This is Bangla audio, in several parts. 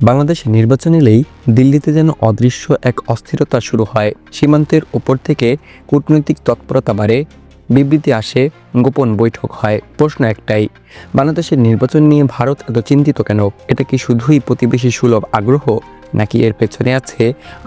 বাংলাদেশে নির্বাচন এলেই দিল্লিতে যেন অদৃশ্য এক অস্থিরতা শুরু হয়। সীমান্তের ওপর থেকে কূটনৈতিক তৎপরতা বাড়ে, বিবৃতি আসে, গোপন বৈঠক হয়। প্রশ্ন একটাই, বাংলাদেশের নির্বাচন নিয়ে ভারত এত চিন্তিত কেন? এটা কি শুধুই প্রতিবেশী সুলভ আগ্রহ, নাকি এর পেছনে আছে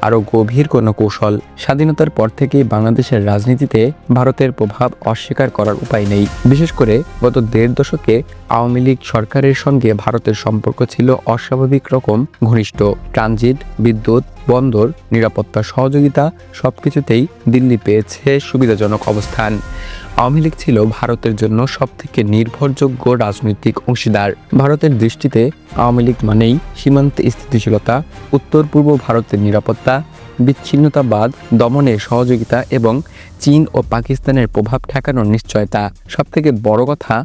আরও গভীর কোনো কৌশল? স্বাধীনতার পর থেকেই বাংলাদেশের রাজনীতিতে ভারতের প্রভাব অস্বীকার করার উপায় নেই। বিশেষ করে গত দেড় দশকে আওয়ামী লীগ সরকারের সঙ্গে ভারতের সম্পর্ক ছিল অস্বাভাবিক রকম ঘনিষ্ঠ। ট্রানজিট, বিদ্যুৎ, বন্দর, নিরাপত্তা সহযোগিতা সবকিছুতেই দিল্লি পেয়েছে সুবিধাজনক অবস্থান। আওয়ামী লীগ ছিল ভারতের জন্য সবথেকে নির্ভরযোগ্য রাজনৈতিক অংশীদার। ভারতের দৃষ্টিতে আওয়ামী লীগ মানেই সীমান্তে স্থিতিশীলতা, উত্তর পূর্ব ভারতের নিরাপত্তা, বিচ্ছিন্নতাবাদ দমনের সহযোগিতা এবং চীন ও পাকিস্তানের প্রভাব ঠেকানোর নিশ্চয়তা। সবথেকে বড় কথা,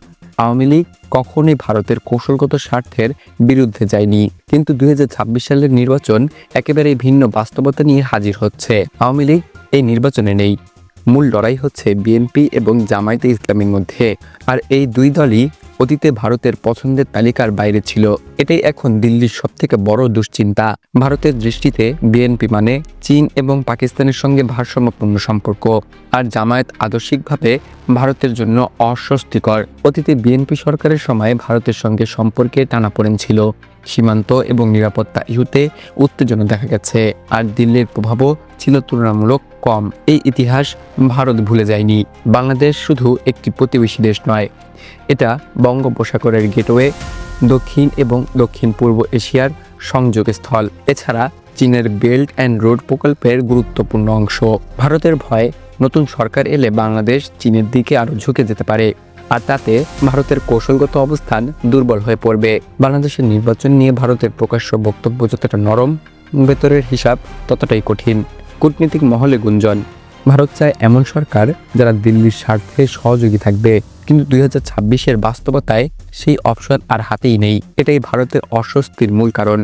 আওয়ামী লীগ কখনোই ভারতের কৌশলগত স্বার্থের বিরুদ্ধে যায়নি। কিন্তু 2026 সালের নির্বাচন একেবারেই ভিন্ন বাস্তবতা নিয়ে হাজির হচ্ছে। আওয়ামী লীগ এই নির্বাচনে নেই। মূল লড়াই হচ্ছে বিএনপি এবং জামায়াতে ইসলামীর মধ্যে। আর এই দুই দলই অতীতে ভারতের পছন্দের তালিকার বাইরে ছিল। এটাই এখন দিল্লির সবথেকে বড় দুশ্চিন্তা। ভারতের দৃষ্টিতে বিএনপি মানে চীন এবং পাকিস্তানের সঙ্গে ভারসাম্যপূর্ণ সম্পর্ক, আর জামায়াত আদর্শিকভাবে ভারতের জন্য অস্বস্তিকর। অতীতে বিএনপি সরকারের সময় ভারতের সঙ্গে সম্পর্কে টানাপোড়েন ছিল। সীমান্ত এবং নিরাপত্তা ইস্যুতে উত্তেজনা দেখা গেছে, আর দিল্লির প্রভাবও ছিল তুলনামূলক কম। এই ইতিহাস ভারত ভুলে যায়নি। বাংলাদেশ শুধু একটি প্রতিবেশী দেশ নয়, এটা বঙ্গোপসাগরের গেটওয়ে, দক্ষিণ এবং দক্ষিণ পূর্ব এশিয়ার সংযোগস্থল। এছাড়া চীনের বেল্ট অ্যান্ড রোড প্রকল্পের গুরুত্বপূর্ণ অংশ। ভারতের ভয়, নতুন সরকার এলে বাংলাদেশ চীনের দিকে আরও ঝুঁকে যেতে পারে, আর তাতে ভারতের কৌশলগত অবস্থান দুর্বল হয়ে পড়বে। বাংলাদেশের নির্বাচন নিয়ে ভারতের প্রকাশ্য বক্তব্য যতটা নরম, ভেতরের হিসাব ততটাই কঠিন। কূটনীতিক মহলে গুঞ্জন, ভারত চায় এমন সরকার যারা দিল্লির স্বার্থে সহযোগী থাকবে। কিন্তু 2026-এর বাস্তবতায় সেই অপশন আর হাতেই নেই। এটাই ভারতের অস্বস্তির মূল কারণ।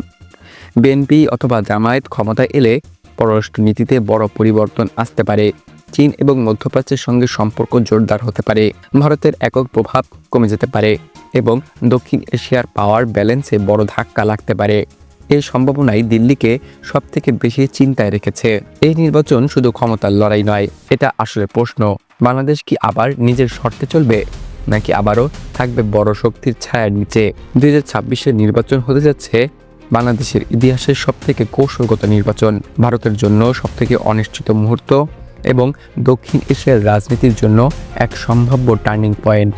বিএনপি অথবা জামায়াত ক্ষমতায় এলে পররাষ্ট্র নীতিতে বড় পরিবর্তন আসতে পারে। চীন এবং মধ্যপ্রাচ্যের সঙ্গে সম্পর্ক জোরদার হতে পারে। ভারতের একক প্রভাব কমে যেতে পারে এবং দক্ষিণ এশিয়ার পাওয়ার ব্যালেন্সে বড় ধাক্কা লাগতে পারে। এই সম্ভাবনাই দিল্লিকে সবথেকে বেশি চিন্তায় রেখেছে। এই নির্বাচন শুধু ক্ষমতার লড়াই নয়, এটা আসলে প্রশ্ন, বাংলাদেশ কি আবার নিজের শর্তে চলবে, নাকি আবারও থাকবে বড় শক্তির ছায়ার নিচে? 2026-এর নির্বাচন হতে যাচ্ছে বাংলাদেশের ইতিহাসের সবথেকে কৌশলগত নির্বাচন, ভারতের জন্য সবথেকে অনিশ্চিত মুহূর্ত এবং দক্ষিণ এশিয়ার রাজনীতির জন্য এক সম্ভাব্য টার্নিং পয়েন্ট।